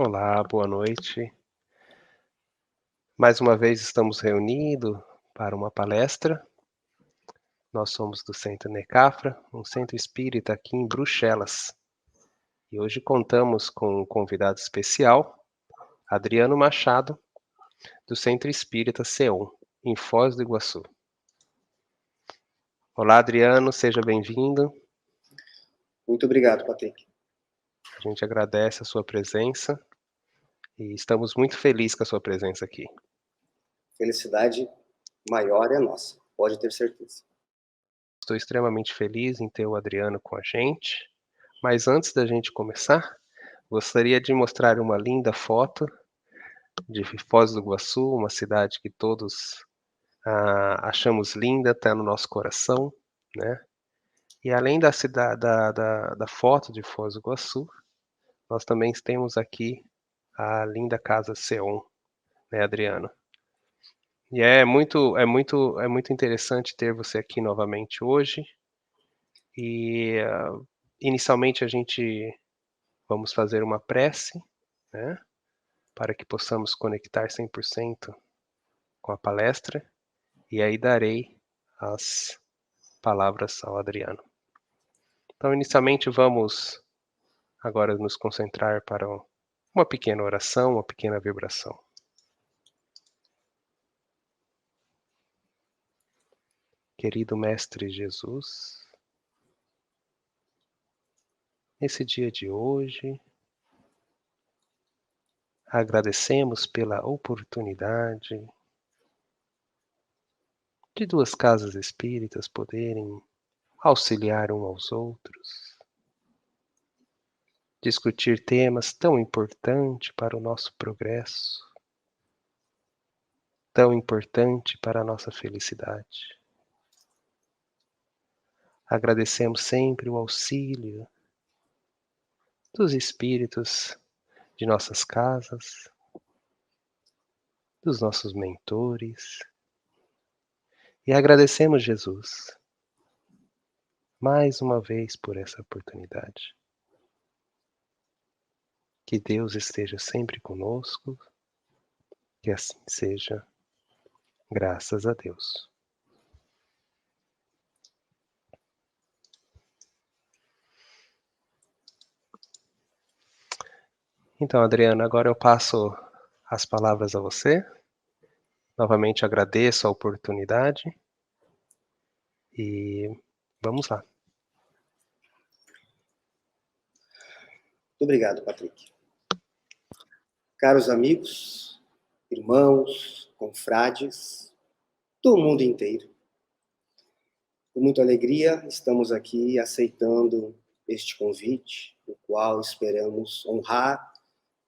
Olá, boa noite. Mais uma vez estamos reunidos para uma palestra. Nós somos do Centro Necafra, um centro espírita aqui em Bruxelas. E hoje contamos com um convidado especial, Adriano Machado, do Centro Espírita Seom, em Foz do Iguaçu. Olá, Adriano, seja bem-vindo. Muito obrigado, Patrick. A gente agradece a sua presença e estamos muito felizes com a sua presença aqui. Felicidade maior é nossa, pode ter certeza. Estou extremamente feliz em ter o Adriano com a gente, mas antes da gente começar, gostaria de mostrar uma linda foto de Foz do Iguaçu, uma cidade que todos achamos linda, está no nosso coração, né? E além da cidade, da foto de Foz do Iguaçu, nós também temos aqui a linda Casa Seom, né, Adriano? E é muito interessante ter você aqui novamente hoje. E inicialmente a gente vamos fazer uma prece, né? Para que possamos conectar 100% com a palestra, e aí darei as palavras ao Adriano. Então, inicialmente, vamos agora nos concentrar para uma pequena oração, uma pequena vibração. Querido Mestre Jesus, nesse dia de hoje, agradecemos pela oportunidade de duas casas espíritas poderem auxiliar um aos outros, discutir temas tão importantes para o nosso progresso, tão importante para a nossa felicidade. Agradecemos sempre o auxílio dos espíritos de nossas casas, dos nossos mentores, e agradecemos, Jesus, mais uma vez por essa oportunidade. Que Deus esteja sempre conosco, que assim seja, graças a Deus. Então, Adriano, agora eu passo as palavras a você. Novamente agradeço a oportunidade e vamos lá. Muito obrigado, Patrick. Caros amigos, irmãos, confrades do mundo inteiro, com muita alegria estamos aqui aceitando este convite, o qual esperamos honrar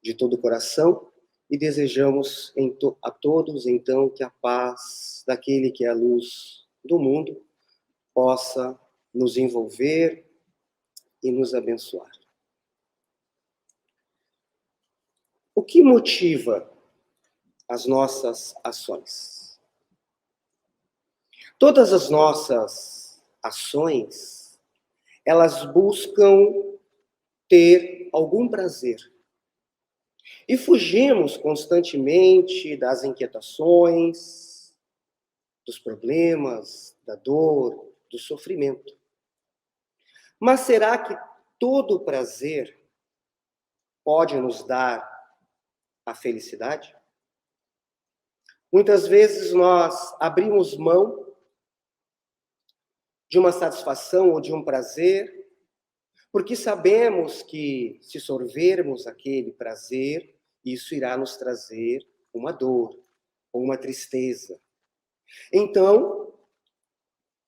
de todo o coração e desejamos a todos, então, que a paz daquele que é a luz do mundo possa nos envolver e nos abençoar. O que motiva as nossas ações? Todas as nossas ações, elas buscam ter algum prazer. E fugimos constantemente das inquietações, dos problemas, da dor, do sofrimento. Mas será que todo prazer pode nos dar a felicidade? Muitas vezes nós abrimos mão de uma satisfação ou de um prazer, porque sabemos que se sorvermos aquele prazer, isso irá nos trazer uma dor ou uma tristeza. Então,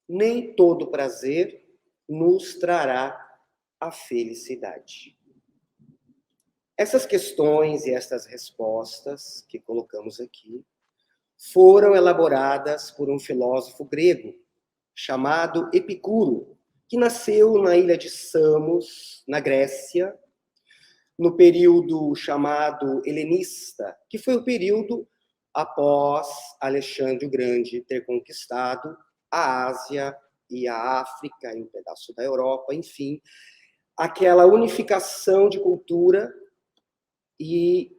nem todo prazer nos trará a felicidade. Essas questões e essas respostas que colocamos aqui foram elaboradas por um filósofo grego chamado Epicuro, que nasceu na ilha de Samos, na Grécia, no período chamado helenista, que foi o período após Alexandre o Grande ter conquistado a Ásia e a África, e um pedaço da Europa, enfim, aquela unificação de cultura e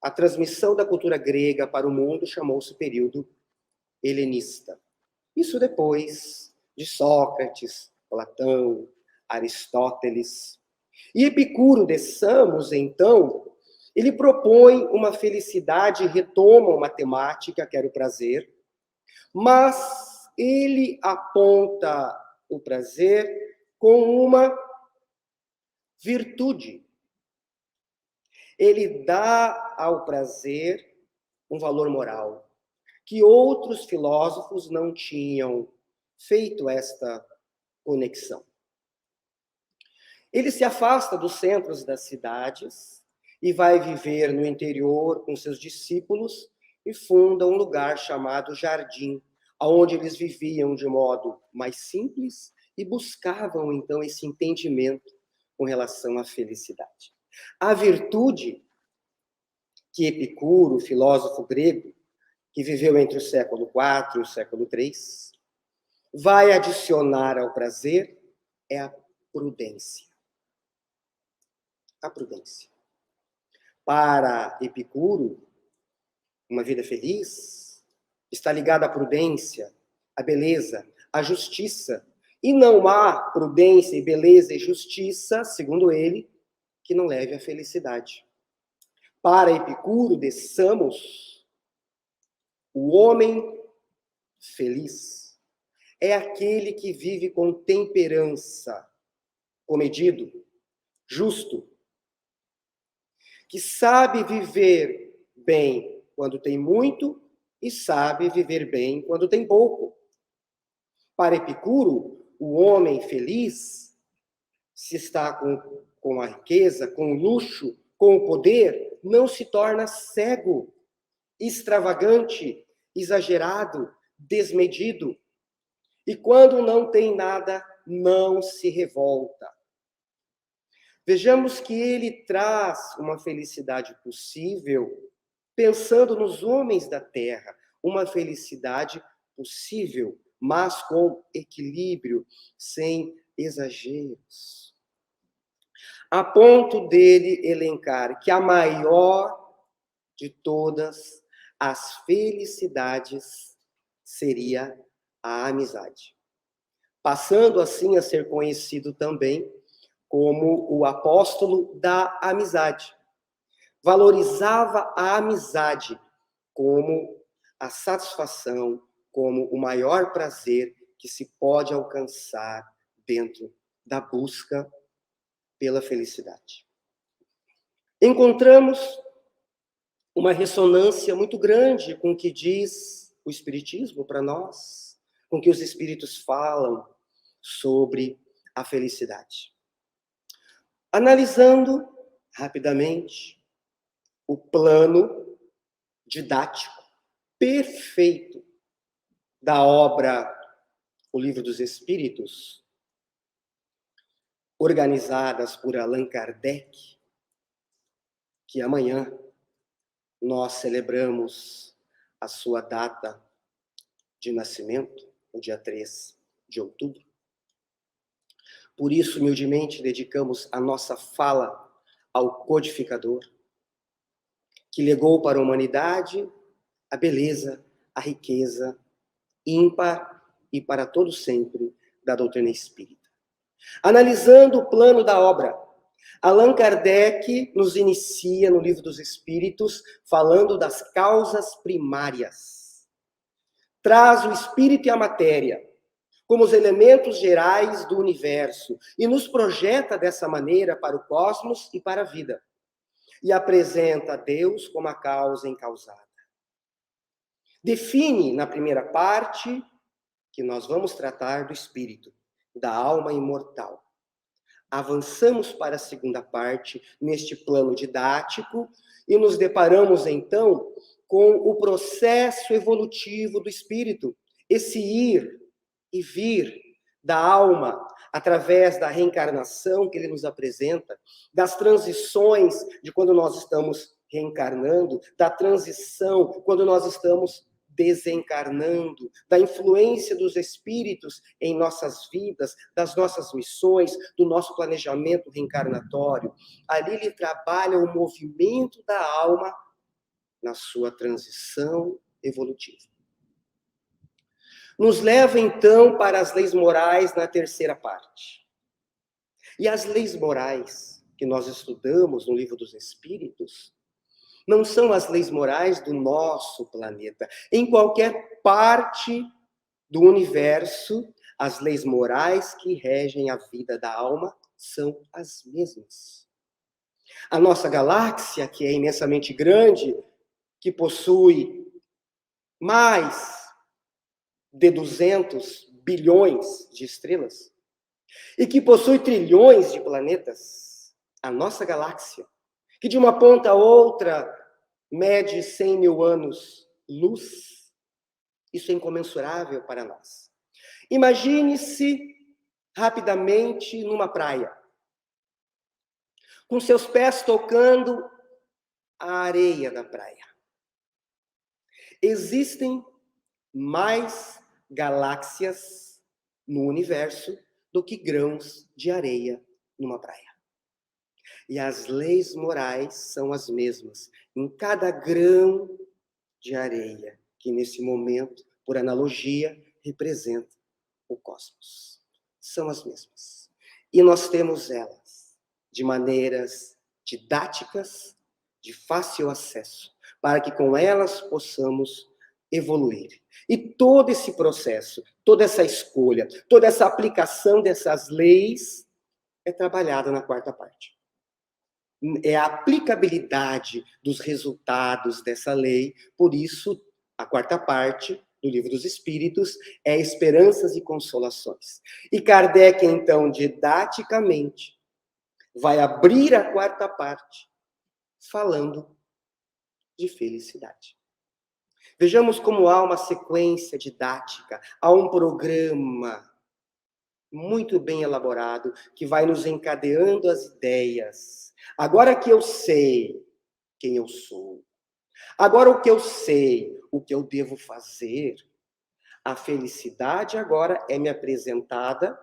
a transmissão da cultura grega para o mundo chamou-se período helenista. Isso depois de Sócrates, Platão, Aristóteles. E Epicuro de Samos, então, ele propõe uma felicidade, retoma uma temática, que era o prazer, mas ele aponta o prazer com uma virtude. Ele dá ao prazer um valor moral, que outros filósofos não tinham feito esta conexão. Ele se afasta dos centros das cidades e vai viver no interior com seus discípulos e funda um lugar chamado Jardim, onde eles viviam de modo mais simples e buscavam, então, esse entendimento com relação à felicidade. A virtude que Epicuro, filósofo grego, que viveu entre o século IV e o século III, vai adicionar ao prazer é a prudência. A prudência. Para Epicuro, uma vida feliz está ligada à prudência, à beleza, à justiça. E não há prudência e beleza e justiça, segundo ele, que não leve à felicidade. Para Epicuro de Samos, o homem feliz é aquele que vive com temperança, comedido, justo, que sabe viver bem quando tem muito e sabe viver bem quando tem pouco. Para Epicuro, o homem feliz, se está com a riqueza, com o luxo, com o poder, não se torna cego, extravagante, exagerado, desmedido. E quando não tem nada, não se revolta. Vejamos que ele traz uma felicidade possível, pensando nos homens da terra, uma felicidade possível, mas com equilíbrio, sem exageros. A ponto dele elencar que a maior de todas as felicidades seria a amizade, passando assim a ser conhecido também como o apóstolo da amizade. Valorizava a amizade como a satisfação, como o maior prazer que se pode alcançar dentro da busca pela felicidade. Encontramos uma ressonância muito grande com o que diz o Espiritismo para nós, com o que os Espíritos falam sobre a felicidade. Analisando rapidamente o plano didático perfeito da obra O Livro dos Espíritos, organizadas por Allan Kardec, que amanhã nós celebramos a sua data de nascimento, o dia 3 de outubro. Por isso, humildemente, dedicamos a nossa fala ao codificador, que legou para a humanidade a beleza, a riqueza ímpar e para todo sempre da doutrina espírita. Analisando o plano da obra, Allan Kardec nos inicia no Livro dos Espíritos falando das causas primárias. Traz o espírito e a matéria como os elementos gerais do universo e nos projeta dessa maneira para o cosmos e para a vida. E apresenta Deus como a causa encausada. Define na primeira parte que nós vamos tratar do espírito, da alma imortal. Avançamos para a segunda parte, neste plano didático, e nos deparamos, então, com o processo evolutivo do espírito, esse ir e vir da alma, através da reencarnação que ele nos apresenta, das transições de quando nós estamos reencarnando, da transição quando nós estamos desencarnando, da influência dos espíritos em nossas vidas, das nossas missões, do nosso planejamento reencarnatório. Ali ele trabalha o movimento da alma na sua transição evolutiva. Nos leva, então, para as leis morais na terceira parte. E as leis morais que nós estudamos no Livro dos Espíritos não são as leis morais do nosso planeta. Em qualquer parte do universo, as leis morais que regem a vida da alma são as mesmas. A nossa galáxia, que é imensamente grande, que possui mais de 200 bilhões de estrelas, e que possui trilhões de planetas, a nossa galáxia, que de uma ponta a outra mede 100 mil anos-luz, isso é incomensurável para nós. Imagine-se rapidamente numa praia, com seus pés tocando a areia da praia. Existem mais galáxias no universo do que grãos de areia numa praia. E as leis morais são as mesmas em cada grão de areia, que nesse momento, por analogia, representa o cosmos. São as mesmas. E nós temos elas de maneiras didáticas, de fácil acesso, para que com elas possamos evoluir. E todo esse processo, toda essa escolha, toda essa aplicação dessas leis é trabalhada na quarta parte. É a aplicabilidade dos resultados dessa lei, por isso, a quarta parte do Livro dos Espíritos é Esperanças e Consolações. E Kardec, então, didaticamente, vai abrir a quarta parte falando de felicidade. Vejamos como há uma sequência didática, há um programa muito bem elaborado que vai nos encadeando as ideias. Agora que eu sei quem eu sou, agora o que eu sei, o que eu devo fazer, a felicidade agora é me apresentada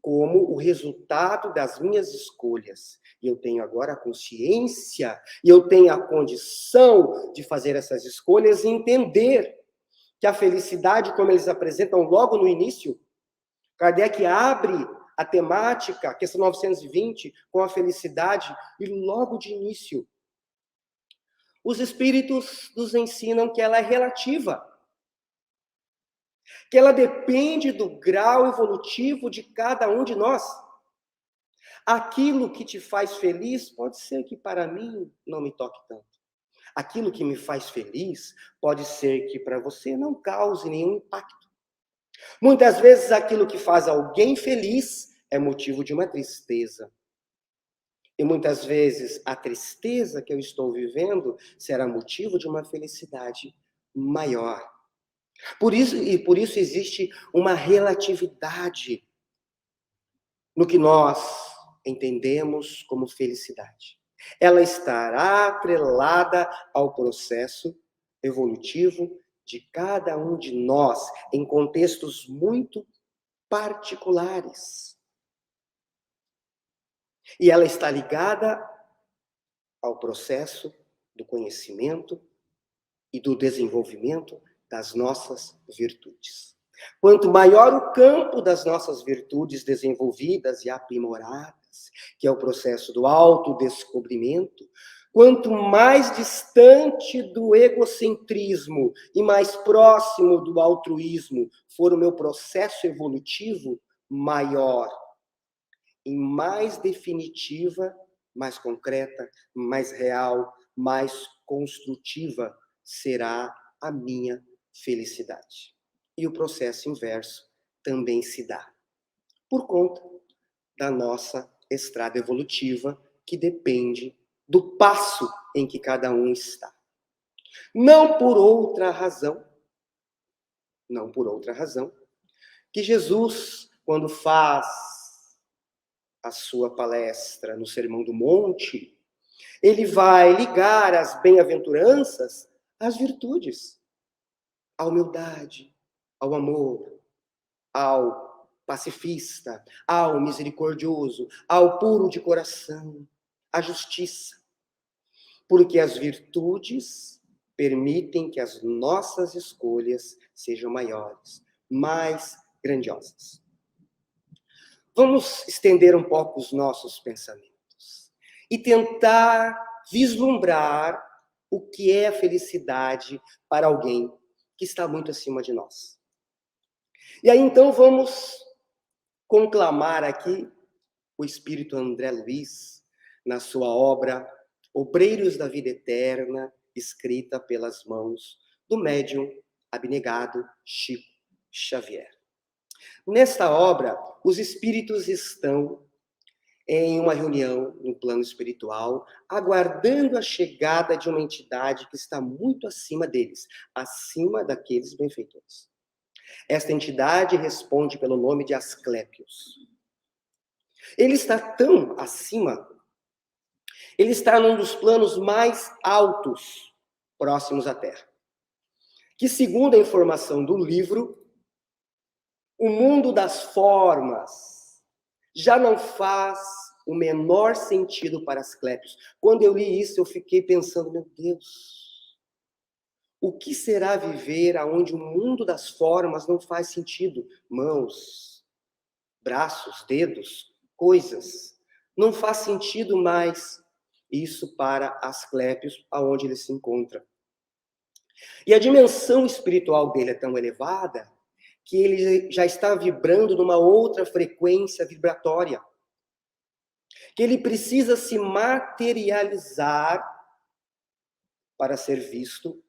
como o resultado das minhas escolhas. E eu tenho agora a consciência, e eu tenho a condição de fazer essas escolhas e entender que a felicidade, como eles apresentam logo no início, Kardec abre a temática, questão 920, com a felicidade, e logo de início, os espíritos nos ensinam que ela é relativa, que ela depende do grau evolutivo de cada um de nós. Aquilo que te faz feliz pode ser que para mim não me toque tanto. Aquilo que me faz feliz pode ser que para você não cause nenhum impacto. Muitas vezes aquilo que faz alguém feliz é motivo de uma tristeza. E muitas vezes a tristeza que eu estou vivendo será motivo de uma felicidade maior. Por isso existe uma relatividade no que nós entendemos como felicidade. Ela estará atrelada ao processo evolutivo de cada um de nós, em contextos muito particulares. E ela está ligada ao processo do conhecimento e do desenvolvimento das nossas virtudes. Quanto maior o campo das nossas virtudes desenvolvidas e aprimoradas, que é o processo do autodescobrimento, quanto mais distante do egocentrismo e mais próximo do altruísmo for o meu processo evolutivo, maior e mais definitiva, mais concreta, mais real, mais construtiva será a minha felicidade. E o processo inverso também se dá por conta da nossa estrada evolutiva, que depende do passo em que cada um está. Não por outra razão, que Jesus, quando faz a sua palestra no Sermão do Monte, ele vai ligar as bem-aventuranças às virtudes. à humildade, ao amor, ao pacifista, ao misericordioso, ao puro de coração, à justiça. Porque as virtudes permitem que as nossas escolhas sejam maiores, mais grandiosas. Vamos estender um pouco os nossos pensamentos e tentar vislumbrar o que é a felicidade para alguém que está muito acima de nós. E aí, então, vamos conclamar aqui o Espírito André Luiz, na sua obra Obreiros da Vida Eterna, escrita pelas mãos do médium abnegado Chico Xavier. Nesta obra, os espíritos estão em uma reunião no plano espiritual, aguardando a chegada de uma entidade que está muito acima deles, acima daqueles benfeitores. Esta entidade responde pelo nome de Asclépios. Ele está tão acima, ele está num dos planos mais altos, próximos à Terra, que, segundo a informação do livro, o mundo das formas já não faz o menor sentido para Asclépios. Quando eu li isso, eu fiquei pensando, meu Deus, o que será viver aonde o mundo das formas não faz sentido? Mãos, braços, dedos, coisas. Não faz sentido mais isso para Asclépios, aonde ele se encontra. E a dimensão espiritual dele é tão elevada que ele já está vibrando numa outra frequência vibratória, que ele precisa se materializar para ser visto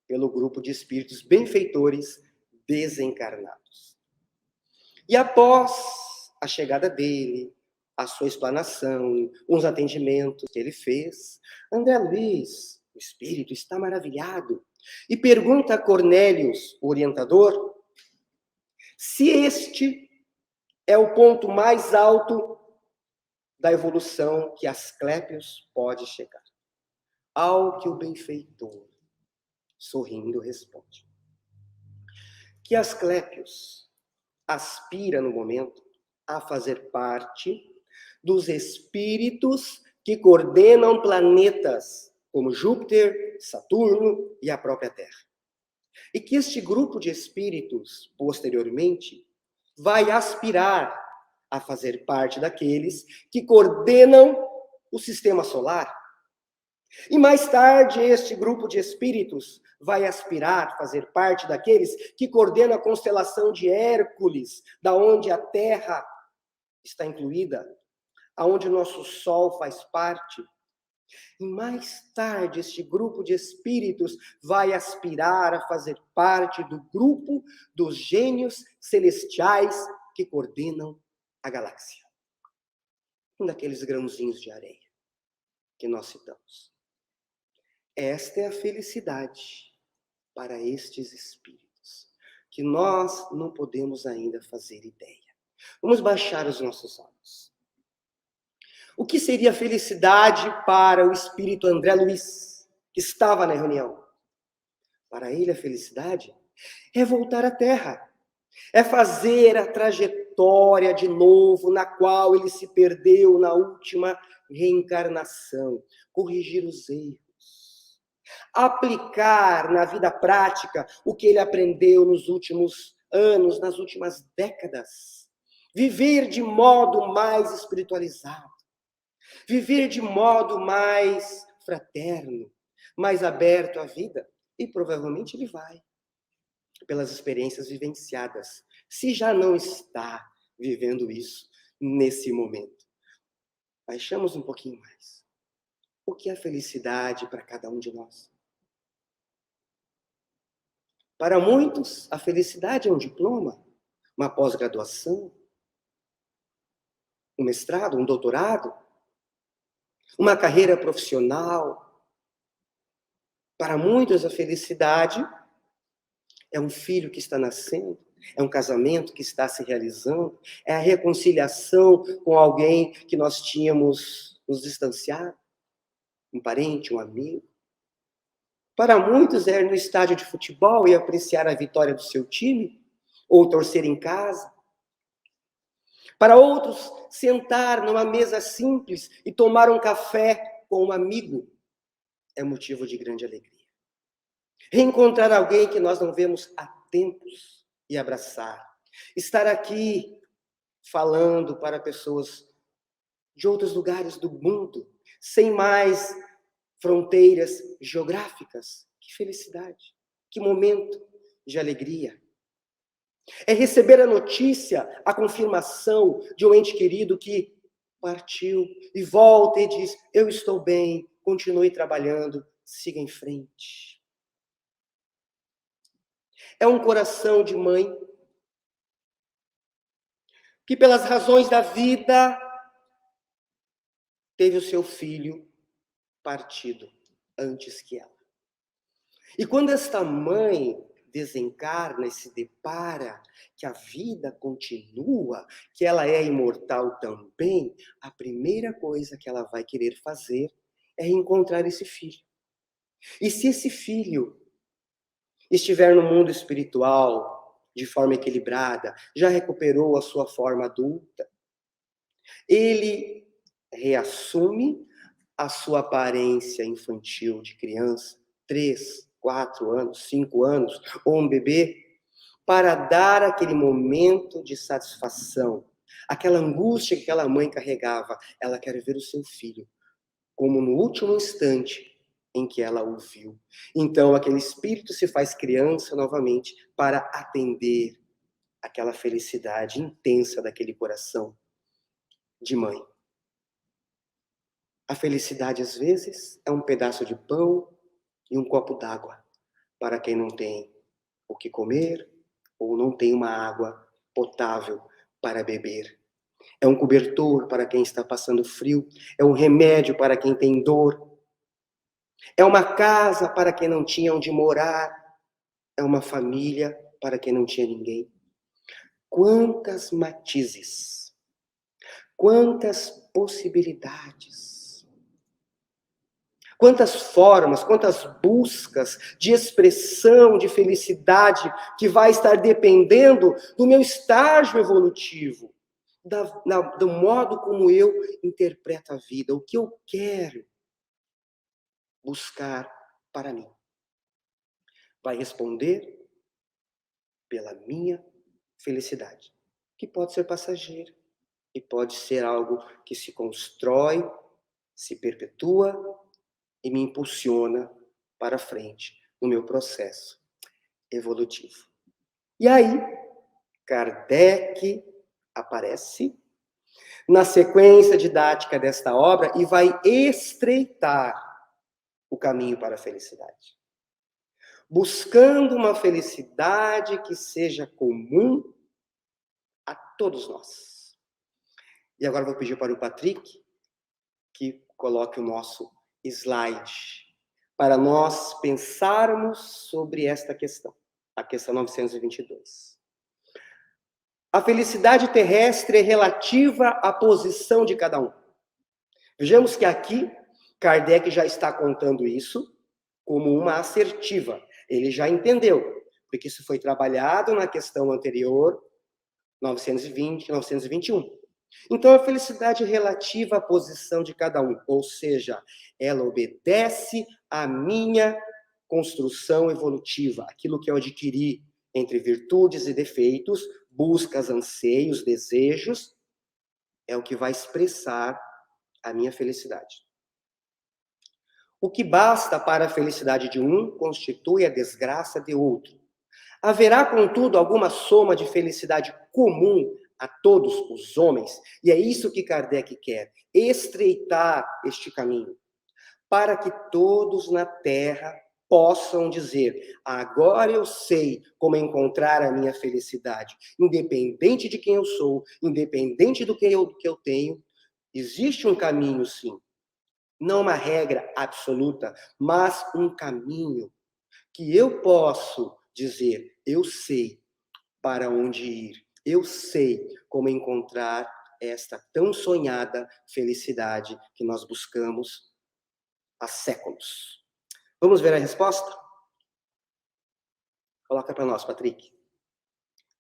pelo grupo de espíritos benfeitores desencarnados. E após a chegada dele, a sua explanação, uns atendimentos que ele fez, André Luiz, o espírito, está maravilhado e pergunta a Cornélios, o orientador, se este é o ponto mais alto da evolução que Asclépios pode chegar. Ao que o benfeitor, sorrindo, responde que Asclépios aspira no momento a fazer parte dos espíritos que coordenam planetas como Júpiter, Saturno e a própria Terra. E que este grupo de espíritos, posteriormente, vai aspirar a fazer parte daqueles que coordenam o sistema solar. E mais tarde, este grupo de espíritos vai aspirar a fazer parte daqueles que coordenam a constelação de Hércules, da onde a Terra está incluída, aonde o nosso Sol faz parte. E mais tarde, este grupo de espíritos vai aspirar a fazer parte do grupo dos gênios celestiais que coordenam a galáxia. Um daqueles grãozinhos de areia que nós citamos. Esta é a felicidade para estes espíritos, que nós não podemos ainda fazer ideia. Vamos baixar os nossos olhos. O que seria felicidade para o espírito André Luiz, que estava na reunião? Para ele, a felicidade é voltar à Terra, é fazer a trajetória de novo na qual ele se perdeu na última reencarnação, corrigir os erros, aplicar na vida prática o que ele aprendeu nos últimos anos, nas últimas décadas, viver de modo mais espiritualizado, viver de modo mais fraterno, mais aberto à vida. E provavelmente ele vai, pelas experiências vivenciadas, se já não está vivendo isso nesse momento. Baixamos um pouquinho mais. O que é felicidade para cada um de nós? Para muitos, a felicidade é um diploma, uma pós-graduação, um mestrado, um doutorado, uma carreira profissional. Para muitos, a felicidade é um filho que está nascendo, é um casamento que está se realizando, é a reconciliação com alguém que nós tínhamos nos distanciado, um parente, um amigo. Para muitos é ir no estádio de futebol e apreciar a vitória do seu time, ou torcer em casa. Para outros, sentar numa mesa simples e tomar um café com um amigo é motivo de grande alegria. Reencontrar alguém que nós não vemos há tempos e abraçar. Estar aqui falando para pessoas de outros lugares do mundo, sem mais fronteiras geográficas. Que felicidade, que momento de alegria. É receber a notícia, a confirmação de um ente querido que partiu e volta e diz: eu estou bem, continue trabalhando, siga em frente. É um coração de mãe que, pelas razões da vida, teve o seu filho partido antes que ela. E quando esta mãe desencarna e se depara que a vida continua, que ela é imortal também, a primeira coisa que ela vai querer fazer é encontrar esse filho. E se esse filho estiver no mundo espiritual de forma equilibrada, já recuperou a sua forma adulta, ele reassume a sua aparência infantil de criança, 3, 4 anos, 5 anos, ou um bebê, para dar aquele momento de satisfação, aquela angústia que aquela mãe carregava. Ela quer ver o seu filho, como no último instante em que ela o viu. Então, aquele espírito se faz criança novamente para atender aquela felicidade intensa daquele coração de mãe. A felicidade, às vezes, é um pedaço de pão e um copo d'água para quem não tem o que comer ou não tem uma água potável para beber. É um cobertor para quem está passando frio, é um remédio para quem tem dor, é uma casa para quem não tinha onde morar, é uma família para quem não tinha ninguém. Quantas matizes, quantas possibilidades. Quantas formas, quantas buscas de expressão, de felicidade, que vai estar dependendo do meu estágio evolutivo, do modo como eu interpreto a vida, o que eu quero buscar para mim. Vai responder pela minha felicidade, que pode ser passageira e pode ser algo que se constrói, se perpetua e me impulsiona para frente no meu processo evolutivo. E aí, Kardec aparece na sequência didática desta obra e vai estreitar o caminho para a felicidade. Buscando uma felicidade que seja comum a todos nós. E agora vou pedir para o Patrick que coloque o nosso slide para nós pensarmos sobre esta questão, a questão 922. A felicidade terrestre é relativa à posição de cada um. Vejamos que aqui Kardec já está contando isso como uma assertiva. Ele já entendeu, porque isso foi trabalhado na questão anterior, 920, 921. Então, a felicidade é relativa à posição de cada um, ou seja, ela obedece à minha construção evolutiva, aquilo que eu adquiri entre virtudes e defeitos, buscas, anseios, desejos, é o que vai expressar a minha felicidade. O que basta para a felicidade de um constitui a desgraça de outro. Haverá, contudo, alguma soma de felicidade comum a todos os homens, e é isso que Kardec quer, estreitar este caminho, para que todos na Terra possam dizer: agora eu sei como encontrar a minha felicidade, independente de quem eu sou, independente do que eu tenho, existe um caminho, sim. Não uma regra absoluta, mas um caminho que eu posso dizer: eu sei para onde ir, eu sei como encontrar esta tão sonhada felicidade que nós buscamos há séculos. Vamos ver a resposta? Coloca para nós, Patrick.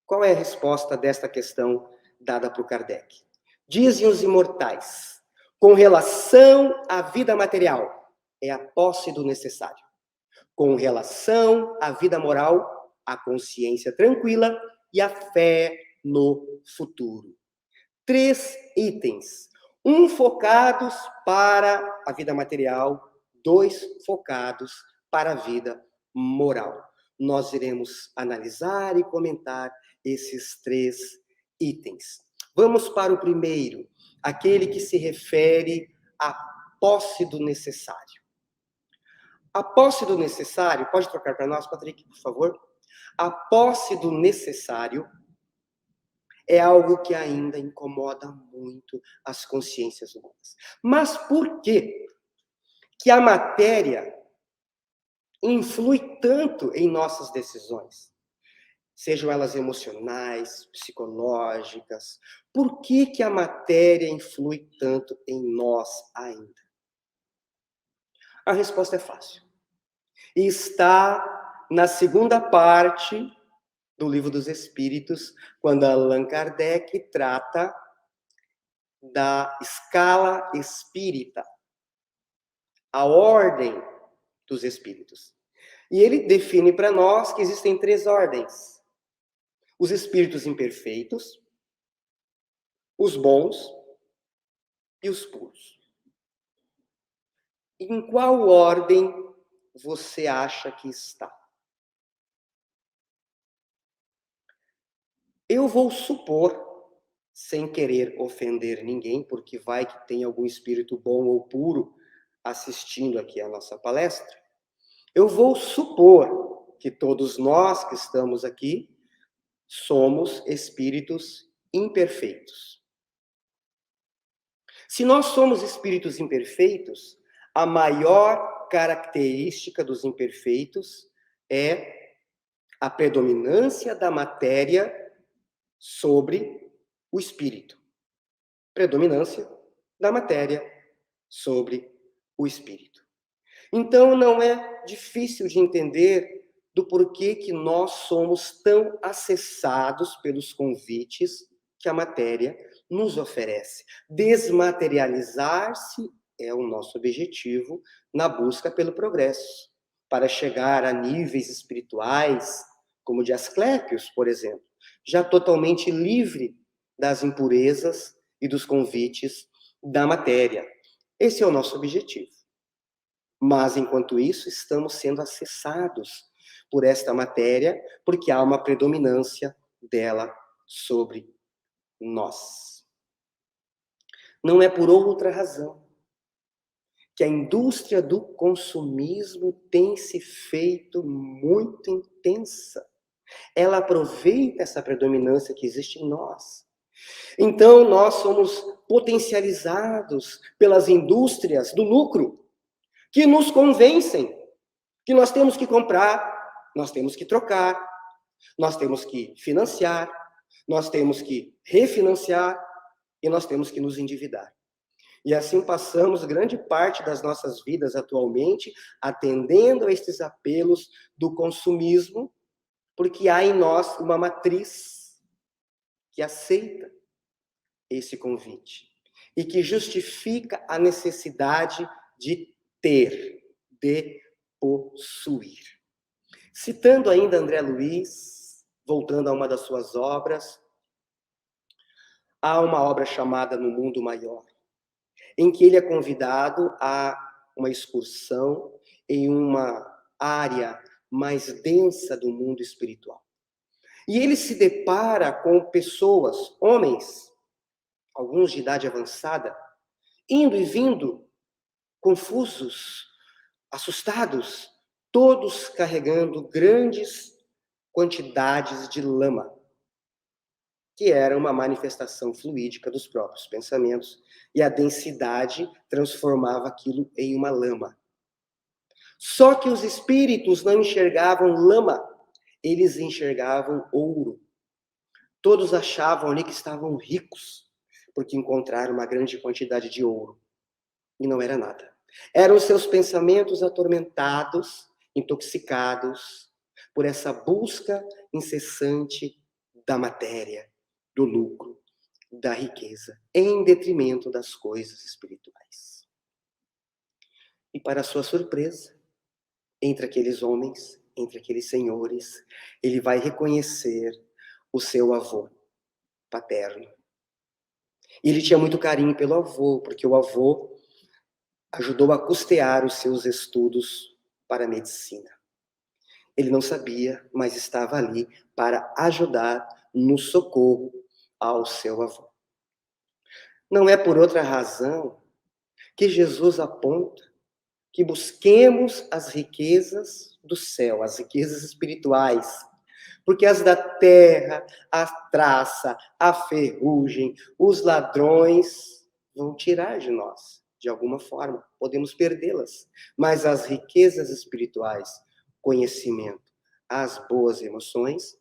Qual é a resposta desta questão dada por Kardec? Dizem os imortais, com relação à vida material, é a posse do necessário. Com relação à vida moral, a consciência tranquila e a fé no futuro. 3 itens. 1 focados para a vida material, 2 focados para a vida moral. Nós iremos analisar e comentar esses 3 itens. Vamos para o primeiro, aquele que se refere à posse do necessário. A posse do necessário, pode trocar para nós, Patrick, por favor? A posse do necessário é algo que ainda incomoda muito as consciências humanas. Mas por que que a matéria influi tanto em nossas decisões? Sejam elas emocionais, psicológicas. Por que que a matéria influi tanto em nós ainda? A resposta é fácil. E está na segunda parte do Livro dos Espíritos, quando Allan Kardec trata da escala espírita, a ordem dos espíritos. E ele define para nós que existem 3 ordens: os espíritos imperfeitos, os bons e os puros. Em qual ordem você acha que está? Eu vou supor, sem querer ofender ninguém, porque vai que tem algum espírito bom ou puro assistindo aqui a nossa palestra, eu vou supor que todos nós que estamos aqui somos espíritos imperfeitos. Se nós somos espíritos imperfeitos, a maior característica dos imperfeitos é a predominância da matéria sobre o espírito. Predominância da matéria sobre o espírito. Então, não é difícil de entender do porquê que nós somos tão acessados pelos convites que a matéria nos oferece. Desmaterializar-se é o nosso objetivo na busca pelo progresso, para chegar a níveis espirituais, como o de Asclépios, por exemplo, já totalmente livre das impurezas e dos convites da matéria. Esse é o nosso objetivo. Mas, enquanto isso, estamos sendo acessados por esta matéria, porque há uma predominância dela sobre nós. Não é por outra razão que a indústria do consumismo tem se feito muito intensa. Ela aproveita essa predominância que existe em nós. Então, nós somos potencializados pelas indústrias do lucro, que nos convencem que nós temos que comprar, nós temos que trocar, nós temos que financiar, nós temos que refinanciar e nós temos que nos endividar. E assim passamos grande parte das nossas vidas atualmente atendendo a estes apelos do consumismo, porque há em nós uma matriz que aceita esse convite e que justifica a necessidade de ter, de possuir. Citando ainda André Luiz, voltando a uma das suas obras, há uma obra chamada No Mundo Maior, em que ele é convidado a uma excursão em uma área mais densa do mundo espiritual. E ele se depara com pessoas, homens, alguns de idade avançada, indo e vindo, confusos, assustados, todos carregando grandes quantidades de lama, que era uma manifestação fluídica dos próprios pensamentos, e a densidade transformava aquilo em uma lama. Só que os espíritos não enxergavam lama, eles enxergavam ouro. Todos achavam ali que estavam ricos, porque encontraram uma grande quantidade de ouro. E não era nada. Eram seus pensamentos atormentados, intoxicados por essa busca incessante da matéria, do lucro, da riqueza, em detrimento das coisas espirituais. E para sua surpresa, entre aqueles homens, entre aqueles senhores, ele vai reconhecer o seu avô paterno. E ele tinha muito carinho pelo avô, porque o avô ajudou a custear os seus estudos para a medicina. Ele não sabia, mas estava ali para ajudar no socorro ao seu avô. Não é por outra razão que Jesus aponta que busquemos as riquezas do céu, as riquezas espirituais, porque as da terra, a traça, a ferrugem, os ladrões vão tirar de nós, de alguma forma, podemos perdê-las. Mas as riquezas espirituais, conhecimento, as boas emoções,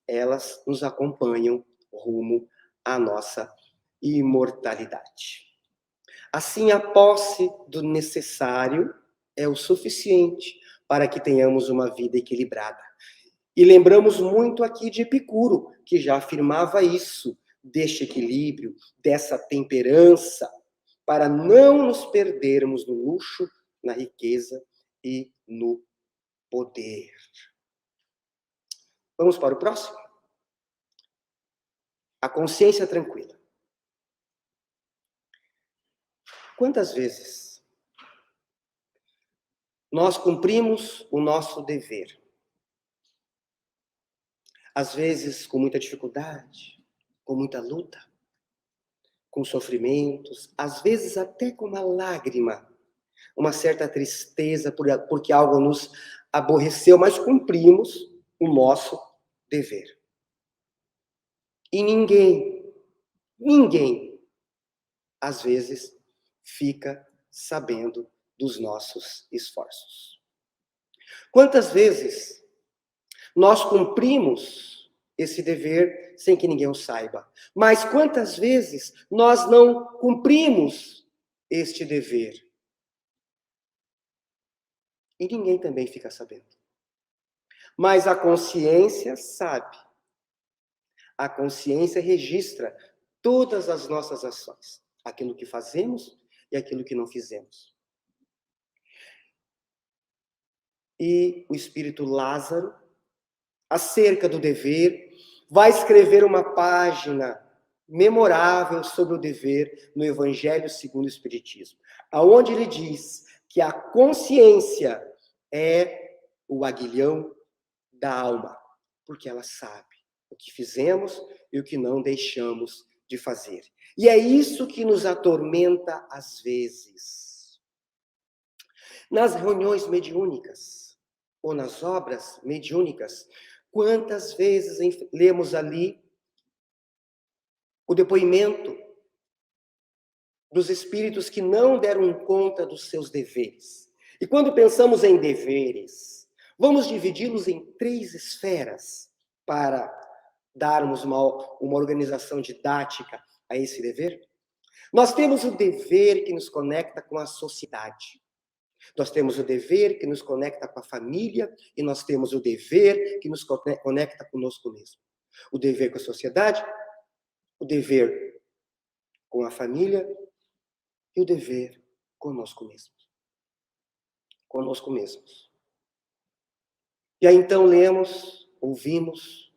elas nos acompanham rumo à nossa imortalidade. Assim, a posse do necessário é o suficiente para que tenhamos uma vida equilibrada. E lembramos muito aqui de Epicuro, que já afirmava isso, deste equilíbrio, dessa temperança, para não nos perdermos no luxo, na riqueza e no poder. Vamos para o próximo? A consciência tranquila. Quantas vezes nós cumprimos o nosso dever? Às vezes com muita dificuldade, com muita luta, com sofrimentos, às vezes até com uma lágrima, uma certa tristeza porque algo nos aborreceu, mas cumprimos o nosso dever. E ninguém, às vezes, fica sabendo dos nossos esforços. Quantas vezes nós cumprimos esse dever sem que ninguém o saiba? Mas quantas vezes nós não cumprimos este dever? E ninguém também fica sabendo. Mas a consciência sabe. A consciência registra todas as nossas ações, aquilo que fazemos e aquilo que não fizemos. E o espírito Lázaro, acerca do dever, vai escrever uma página memorável sobre o dever no Evangelho segundo o Espiritismo, aonde ele diz que a consciência é o aguilhão da alma, porque ela sabe o que fizemos e o que não deixamos de fazer. E é isso que nos atormenta às vezes. Nas reuniões mediúnicas, ou nas obras mediúnicas, quantas vezes lemos ali o depoimento dos espíritos que não deram conta dos seus deveres. E quando pensamos em deveres, vamos dividi-los em 3 esferas para darmos uma organização didática a esse dever. Nós temos o dever que nos conecta com a sociedade. Nós temos o dever que nos conecta com a família e nós temos o dever que nos conecta conosco mesmo. O dever com a sociedade, o dever com a família e o dever conosco mesmos. Conosco mesmos. E aí então lemos, ouvimos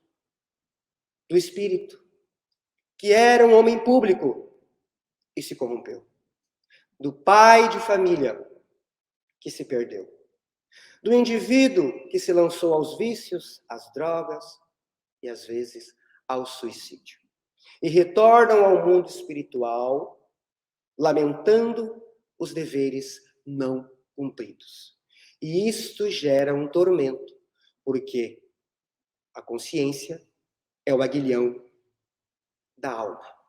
do espírito, que era um homem público e se corrompeu. Do pai de família, que se perdeu. Do indivíduo que se lançou aos vícios, às drogas e às vezes ao suicídio. E retornam ao mundo espiritual, lamentando os deveres não cumpridos. E isto gera um tormento, porque a consciência é o aguilhão da alma.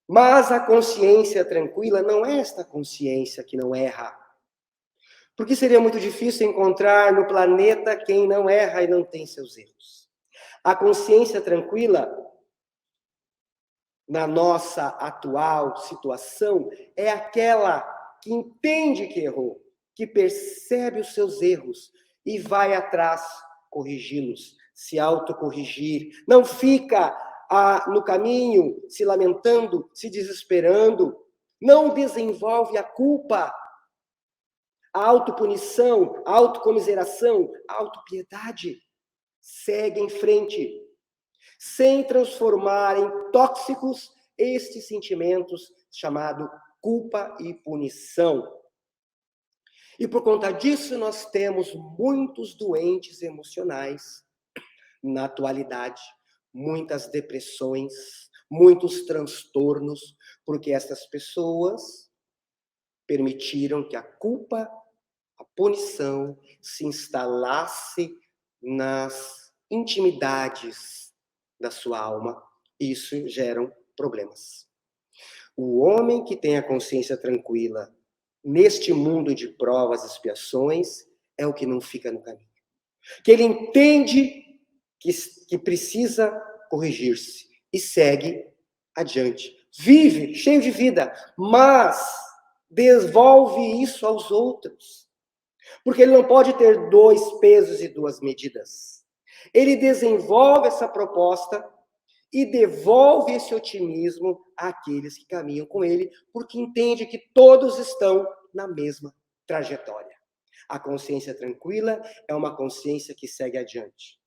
Mas a consciência tranquila não é esta consciência que não erra. Porque seria muito difícil encontrar no planeta quem não erra e não tem seus erros. A consciência tranquila, na nossa atual situação, é aquela que entende que errou, que percebe os seus erros e vai atrás corrigi-los, se autocorrigir. Não fica no caminho se lamentando, se desesperando. Não desenvolve a culpa, a autopunição, a autocomiseração, a autopiedade. Segue em frente, sem transformar em tóxicos estes sentimentos chamados culpa e punição. E por conta disso, nós temos muitos doentes emocionais na atualidade, muitas depressões, muitos transtornos, porque essas pessoas permitiram que a culpa, a punição, se instalasse nas intimidades da sua alma. Isso gera problemas. O homem que tem a consciência tranquila neste mundo de provas e expiações é o que não fica no caminho. Que ele entende que precisa corrigir-se e segue adiante. Vive cheio de vida, mas devolve isso aos outros. Porque ele não pode ter 2 pesos e 2 medidas. Ele desenvolve essa proposta e devolve esse otimismo àqueles que caminham com ele, porque entende que todos estão na mesma trajetória. A consciência tranquila é uma consciência que segue adiante.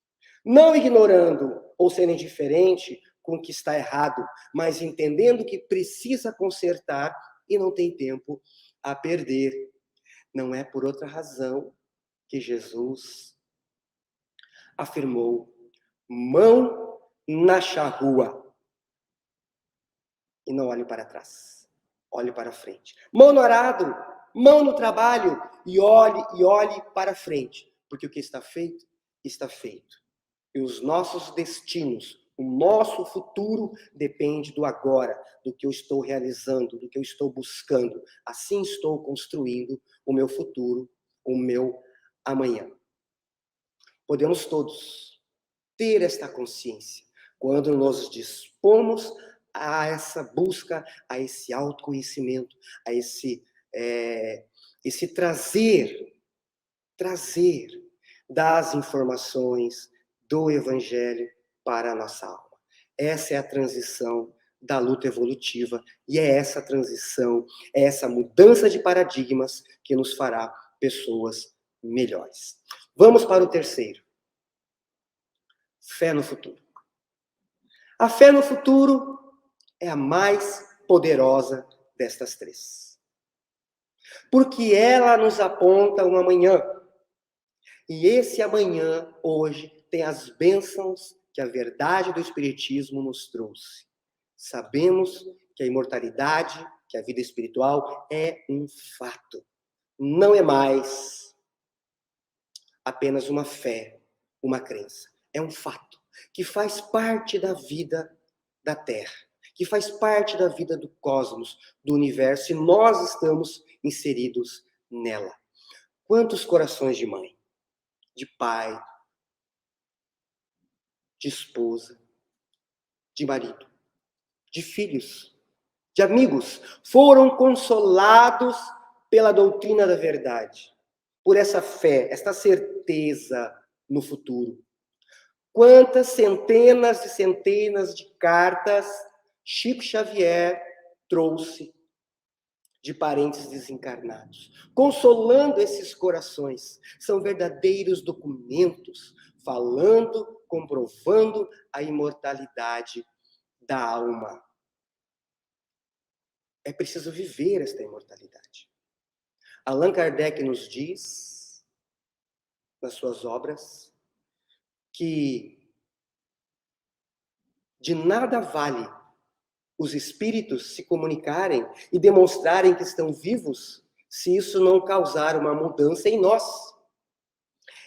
Não ignorando ou sendo indiferente com o que está errado, mas entendendo que precisa consertar e não tem tempo a perder. Não é por outra razão que Jesus afirmou: mão na charrua e não olhe para trás, olhe para frente. Mão no arado, mão no trabalho e olhe para frente, porque o que está feito, está feito. E os nossos destinos, o nosso futuro depende do agora, do que eu estou realizando, do que eu estou buscando. Assim estou construindo o meu futuro, o meu amanhã. Podemos todos ter esta consciência quando nos dispomos a essa busca, a esse autoconhecimento, a esse trazer das informações do Evangelho para a nossa alma. Essa é a transição da luta evolutiva e é essa transição, é essa mudança de paradigmas que nos fará pessoas melhores. Vamos para o terceiro. Fé no futuro. A fé no futuro é a mais poderosa destas 3. Porque ela nos aponta um amanhã. E esse amanhã, hoje, tem as bênçãos que a verdade do Espiritismo nos trouxe. Sabemos que a imortalidade, que a vida espiritual é um fato. Não é mais apenas uma fé, uma crença. É um fato que faz parte da vida da Terra, que faz parte da vida do cosmos, do universo, e nós estamos inseridos nela. Quantos corações de mãe, de pai, de esposa, de marido, de filhos, de amigos, foram consolados pela doutrina da verdade, por essa fé, esta certeza no futuro. Quantas centenas e centenas de cartas Chico Xavier trouxe de parentes desencarnados, consolando esses corações. São verdadeiros documentos, falando, comprovando a imortalidade da alma. É preciso viver esta imortalidade. Allan Kardec nos diz, nas suas obras, que de nada vale os espíritos se comunicarem e demonstrarem que estão vivos se isso não causar uma mudança em nós.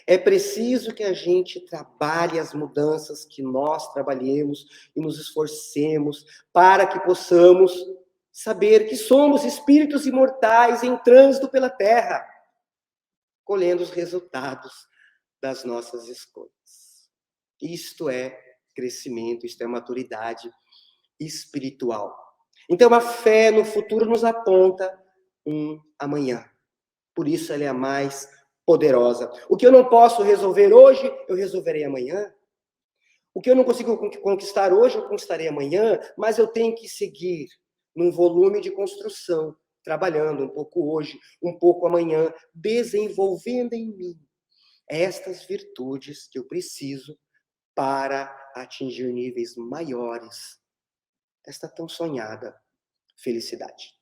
É preciso que a gente trabalhe as mudanças, que nós trabalhemos e nos esforcemos para que possamos saber que somos espíritos imortais em trânsito pela Terra, colhendo os resultados das nossas escolhas. Isto é crescimento, isto é maturidade espiritual. Então, a fé no futuro nos aponta um amanhã. Por isso ela é a mais poderosa. O que eu não posso resolver hoje, eu resolverei amanhã. O que eu não consigo conquistar hoje, eu conquistarei amanhã, mas eu tenho que seguir num volume de construção, trabalhando um pouco hoje, um pouco amanhã, desenvolvendo em mim estas virtudes que eu preciso para atingir níveis maiores desta tão sonhada felicidade.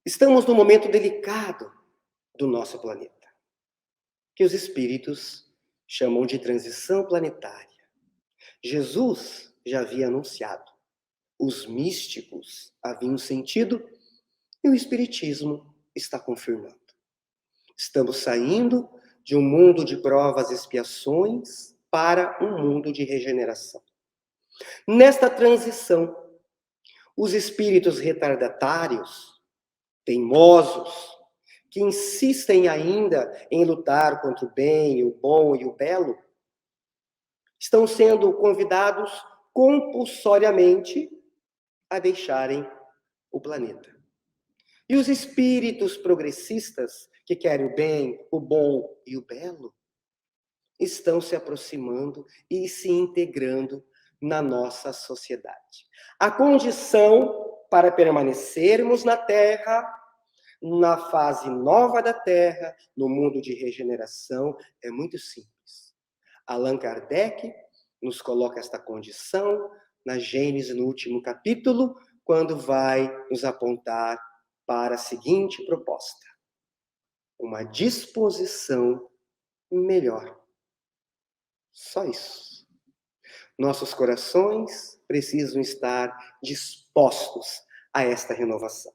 Estamos num momento delicado do nosso planeta, que os espíritos chamam de transição planetária. Jesus já havia anunciado, os místicos haviam sentido e o espiritismo está confirmando. Estamos saindo de um mundo de provas e expiações para um mundo de regeneração. Nesta transição, os espíritos retardatários, teimosos, que insistem ainda em lutar contra o bem, o bom e o belo, estão sendo convidados compulsoriamente a deixarem o planeta. E os espíritos progressistas, que querem o bem, o bom e o belo, estão se aproximando e se integrando na nossa sociedade. A condição para permanecermos na Terra, na fase nova da Terra, no mundo de regeneração, é muito simples. Allan Kardec nos coloca esta condição na Gênesis, no último capítulo, quando vai nos apontar para a seguinte proposta: uma disposição melhor. Só isso. Nossos corações precisam estar dispostos a esta renovação.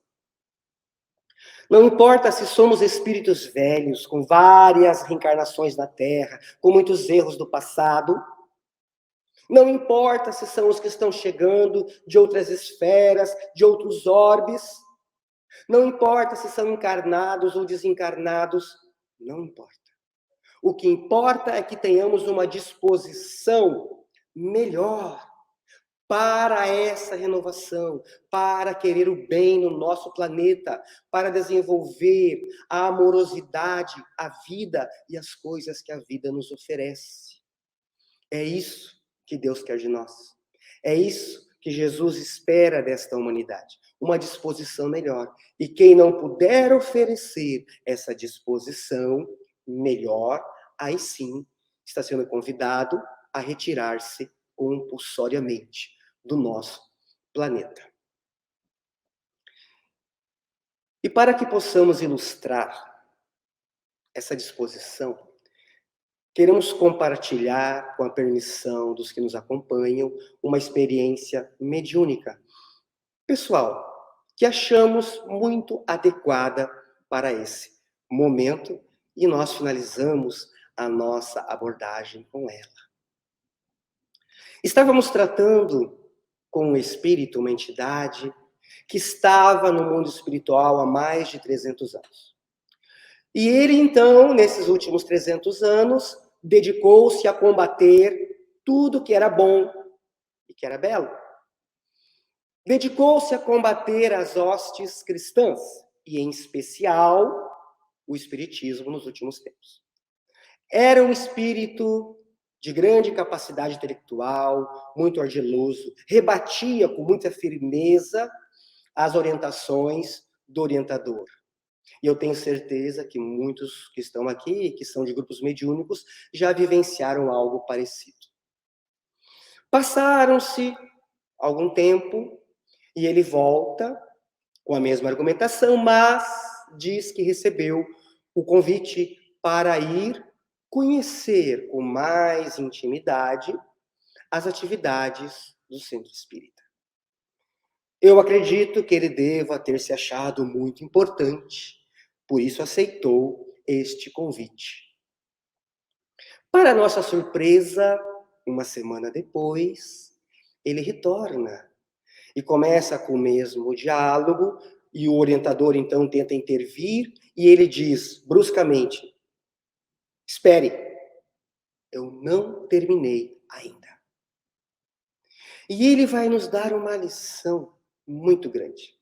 Não importa se somos espíritos velhos, com várias reencarnações na Terra, com muitos erros do passado. Não importa se são os que estão chegando de outras esferas, de outros orbes. Não importa se são encarnados ou desencarnados. Não importa. O que importa é que tenhamos uma disposição melhor para essa renovação, para querer o bem no nosso planeta, para desenvolver a amorosidade, a vida e as coisas que a vida nos oferece. É isso que Deus quer de nós. É isso que Jesus espera desta humanidade. Uma disposição melhor. E quem não puder oferecer essa disposição melhor, aí sim está sendo convidado a retirar-se compulsoriamente do nosso planeta. E para que possamos ilustrar essa disposição, queremos compartilhar, com a permissão dos que nos acompanham, uma experiência mediúnica, pessoal, que achamos muito adequada para esse momento, e nós finalizamos a nossa abordagem com ela. Estávamos tratando com um espírito, uma entidade, que estava no mundo espiritual há mais de 300 anos. E ele, então, nesses últimos 300 anos, dedicou-se a combater tudo que era bom e que era belo. Dedicou-se a combater as hostes cristãs, e em especial o espiritismo nos últimos tempos. Era um espírito de grande capacidade intelectual, muito ardiloso, rebatia com muita firmeza as orientações do orientador. E eu tenho certeza que muitos que estão aqui, que são de grupos mediúnicos, já vivenciaram algo parecido. Passaram-se algum tempo e ele volta com a mesma argumentação, mas diz que recebeu o convite para ir conhecer com mais intimidade as atividades do Centro Espírita. Eu acredito que ele deva ter se achado muito importante, por isso aceitou este convite. Para nossa surpresa, uma semana depois, ele retorna e começa com o mesmo diálogo, e o orientador então tenta intervir, e ele diz bruscamente: espere, eu não terminei ainda. E ele vai nos dar uma lição muito grande.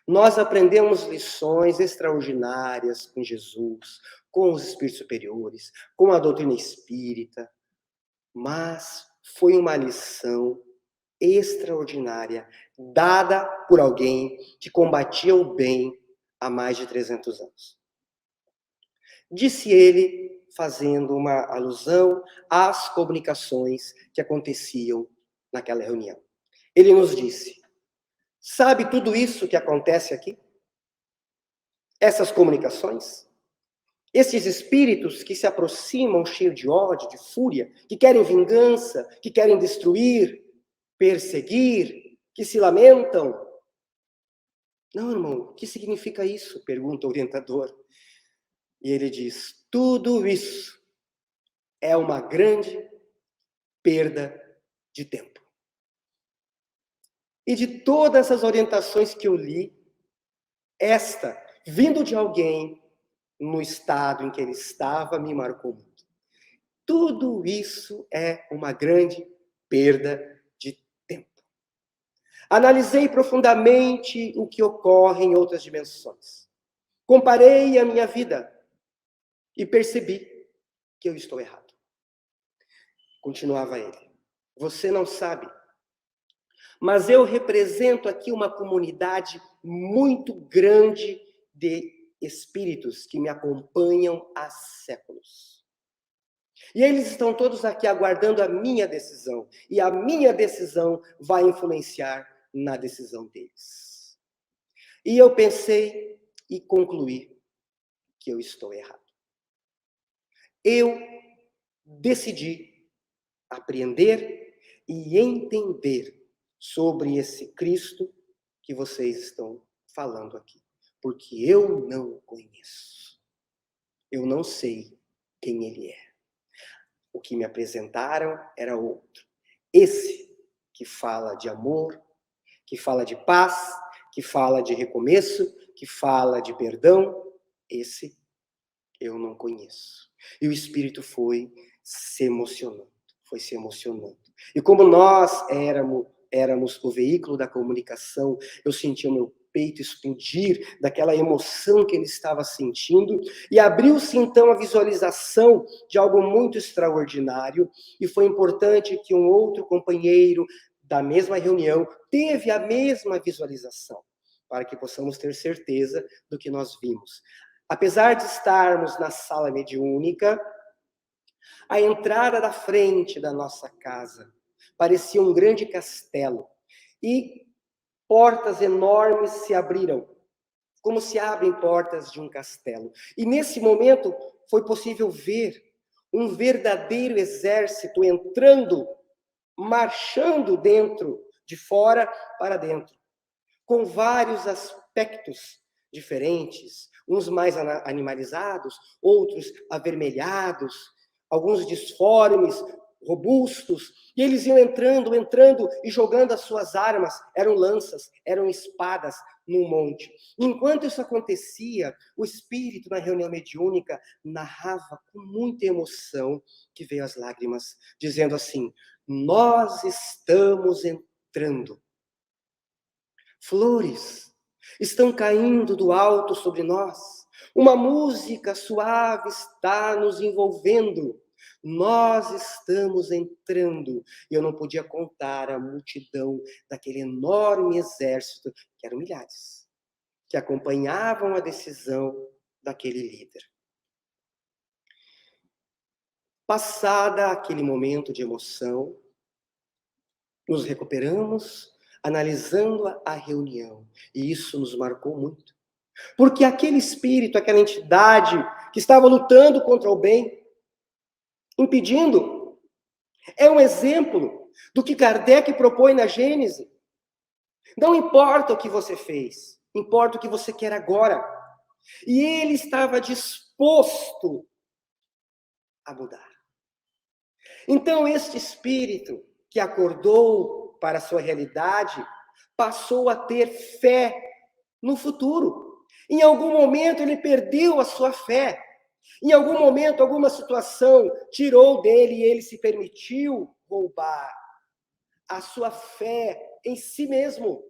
Nós aprendemos lições extraordinárias com Jesus, com os espíritos superiores, com a doutrina espírita, mas foi uma lição extraordinária dada por alguém que combatia o bem há mais de 300 anos. Disse ele, fazendo uma alusão às comunicações que aconteciam naquela reunião. Ele nos disse: sabe tudo isso que acontece aqui? Essas comunicações? Esses espíritos que se aproximam cheios de ódio, de fúria, que querem vingança, que querem destruir, perseguir, que se lamentam. Não, irmão, o que significa isso? Pergunta o orientador. E ele diz: tudo isso é uma grande perda de tempo. E de todas as orientações que eu li, esta, vindo de alguém no estado em que ele estava, me marcou muito. Tudo isso é uma grande perda de tempo. Analisei profundamente o que ocorre em outras dimensões. Comparei a minha vida e percebi que eu estou errado. Continuava ele. Você não sabe, mas eu represento aqui uma comunidade muito grande de espíritos que me acompanham há séculos. E eles estão todos aqui aguardando a minha decisão. E a minha decisão vai influenciar na decisão deles. E eu pensei e concluí que eu estou errado. Eu decidi apreender e entender sobre esse Cristo que vocês estão falando aqui. Porque eu não o conheço. Eu não sei quem ele é. O que me apresentaram era outro. Esse que fala de amor, que fala de paz, que fala de recomeço, que fala de perdão, esse eu não conheço. E o Espírito foi se emocionando. E como nós éramos o veículo da comunicação, eu sentia o meu peito explodir daquela emoção que ele estava sentindo, e abriu-se então a visualização de algo muito extraordinário, e foi importante que um outro companheiro da mesma reunião teve a mesma visualização, para que possamos ter certeza do que nós vimos. Apesar de estarmos na sala mediúnica, a entrada da frente da nossa casa parecia um grande castelo, e portas enormes se abriram, como se abrem portas de um castelo. E nesse momento foi possível ver um verdadeiro exército entrando, marchando de fora para dentro, com vários aspectos diferentes, uns mais animalizados, outros avermelhados, alguns disformes, robustos, e eles iam entrando e jogando as suas armas, eram lanças, eram espadas no monte. Enquanto isso acontecia, o espírito na reunião mediúnica narrava com muita emoção, que veio as lágrimas, dizendo assim: nós estamos entrando. Flores estão caindo do alto sobre nós. Uma música suave está nos envolvendo. Nós estamos entrando. E eu não podia contar a multidão daquele enorme exército, que eram milhares, que acompanhavam a decisão daquele líder. Passada aquele momento de emoção, nos recuperamos, analisando a reunião. E isso nos marcou muito. Porque aquele espírito, aquela entidade que estava lutando contra o bem, impedindo, é um exemplo do que Kardec propõe na Gênese. Não importa o que você fez, importa o que você quer agora. E ele estava disposto a mudar. Então, este espírito que acordou para a sua realidade, passou a ter fé no futuro. Em algum momento ele perdeu a sua fé. Em algum momento, alguma situação tirou dele e ele se permitiu roubar a sua fé em si mesmo.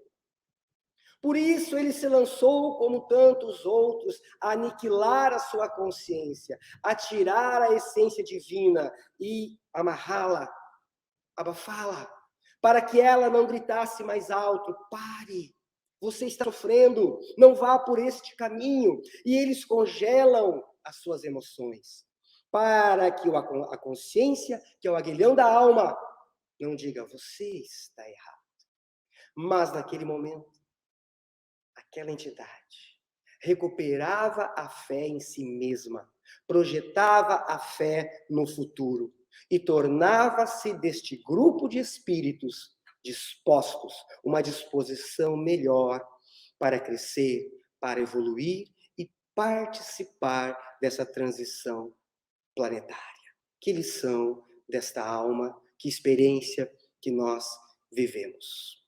Por isso ele se lançou, como tantos outros, a aniquilar a sua consciência, a tirar a essência divina e amarrá-la, abafá-la, para que ela não gritasse mais alto: pare, você está sofrendo, não vá por este caminho. E eles congelam as suas emoções, para que a consciência, que é o aguilhão da alma, não diga: você está errado. Mas naquele momento, aquela entidade recuperava a fé em si mesma, projetava a fé no futuro e tornava-se deste grupo de espíritos dispostos, uma disposição melhor para crescer, para evoluir e participar dessa transição planetária. Que lição desta alma, que experiência que nós vivemos.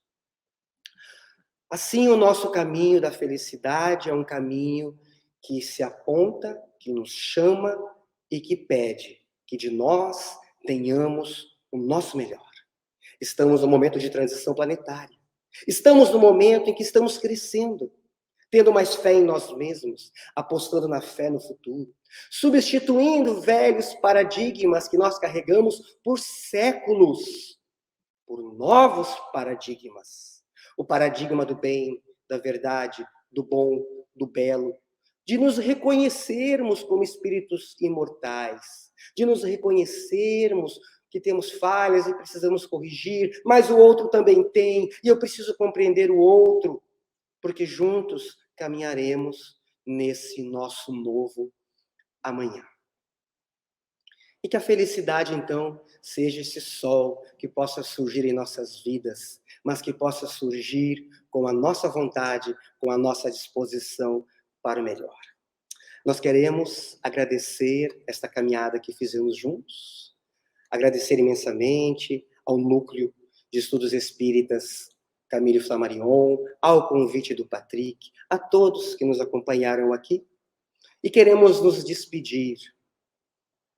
Assim, o nosso caminho da felicidade é um caminho que se aponta, que nos chama e que pede que de nós tenhamos o nosso melhor. Estamos no momento de transição planetária. Estamos no momento em que estamos crescendo, tendo mais fé em nós mesmos, apostando na fé no futuro, substituindo velhos paradigmas que nós carregamos por séculos, por novos paradigmas. O paradigma do bem, da verdade, do bom, do belo, de nos reconhecermos como espíritos imortais, de nos reconhecermos que temos falhas e precisamos corrigir, mas o outro também tem, e eu preciso compreender o outro, porque juntos caminharemos nesse nosso novo amanhã. E que a felicidade, então, seja esse sol que possa surgir em nossas vidas, mas que possa surgir com a nossa vontade, com a nossa disposição para o melhor. Nós queremos agradecer esta caminhada que fizemos juntos, agradecer imensamente ao Núcleo de Estudos Espíritas Camille Flammarion, ao convite do Patrick, a todos que nos acompanharam aqui, e queremos nos despedir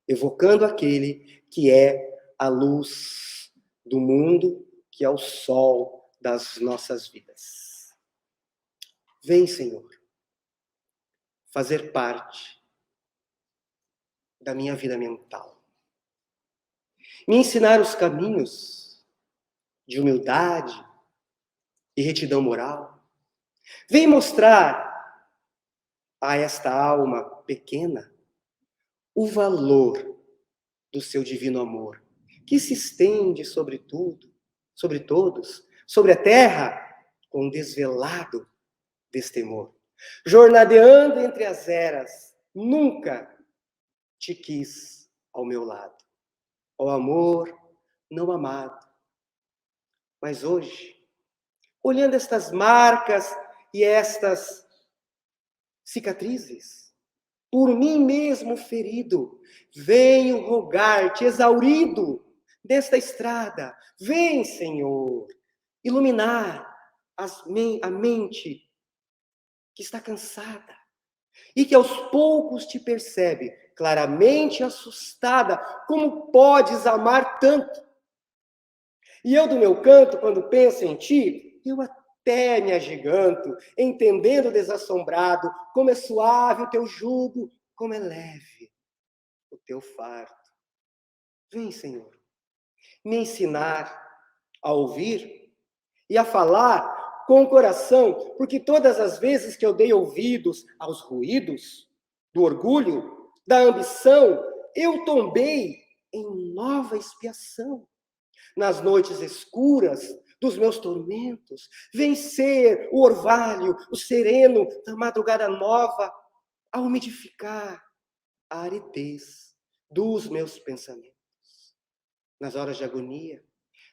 evocando aquele que é a luz do mundo, que é o sol das nossas vidas. Vem, Senhor, fazer parte da minha vida mental. Me ensinar os caminhos de humildade e retidão moral. Vem mostrar a esta alma pequena o valor do seu divino amor, que se estende sobre tudo, sobre todos, sobre a terra, com desvelado destemor. Jornadeando entre as eras, nunca te quis ao meu lado. Ó amor não amado. Mas hoje, olhando estas marcas e estas cicatrizes, por mim mesmo ferido, venho rogar-te, exaurido desta estrada. Vem, Senhor, iluminar a mente que está cansada e que aos poucos te percebe, claramente assustada, como podes amar tanto? E eu, do meu canto, quando penso em ti, eu até me agiganto, entendendo desassombrado como é suave o teu jugo, como é leve o teu fardo. Vem, Senhor, me ensinar a ouvir e a falar com o coração, porque todas as vezes que eu dei ouvidos aos ruídos do orgulho, da ambição, eu tombei em nova expiação. Nas noites escuras dos meus tormentos, vencer o orvalho, o sereno da madrugada nova, a umidificar a aridez dos meus pensamentos. Nas horas de agonia,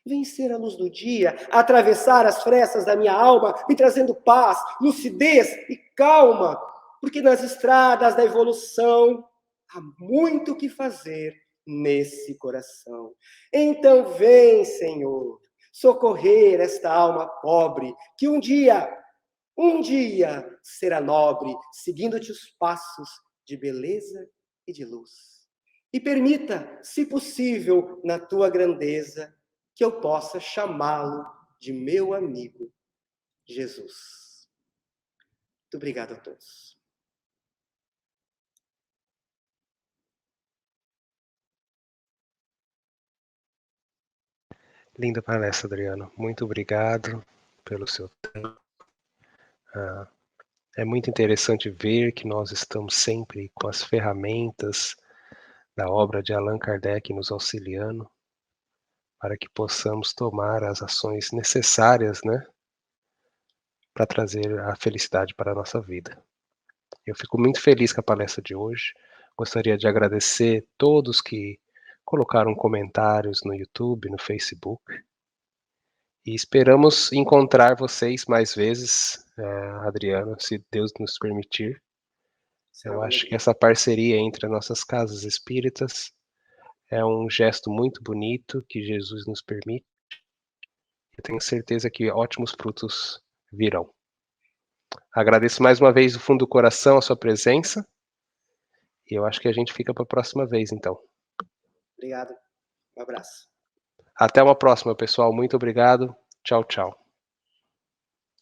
vencer a luz do dia, atravessar as frestas da minha alma, me trazendo paz, lucidez e calma, porque nas estradas da evolução há muito o que fazer nesse coração. Então vem, Senhor, socorrer esta alma pobre, que um dia será nobre, seguindo-te os passos de beleza e de luz. E permita, se possível, na tua grandeza, que eu possa chamá-lo de meu amigo Jesus. Muito obrigado a todos. Linda palestra, Adriano. Muito obrigado pelo seu tempo. É muito interessante ver que nós estamos sempre com as ferramentas da obra de Allan Kardec nos auxiliando para que possamos tomar as ações necessárias, né, para trazer a felicidade para a nossa vida. Eu fico muito feliz com a palestra de hoje. Gostaria de agradecer todos que colocaram comentários no YouTube, no Facebook. E esperamos encontrar vocês mais vezes, Adriano, se Deus nos permitir. Será Eu uma acho que alegria. essa parceria entre as nossas casas espíritas é um gesto muito bonito que Jesus nos permite. Eu tenho certeza que ótimos frutos virão. Agradeço mais uma vez do fundo do coração a sua presença. E eu acho que a gente fica para a próxima vez, então. Obrigado. Um abraço. Até uma próxima, pessoal. Muito obrigado. Tchau, tchau.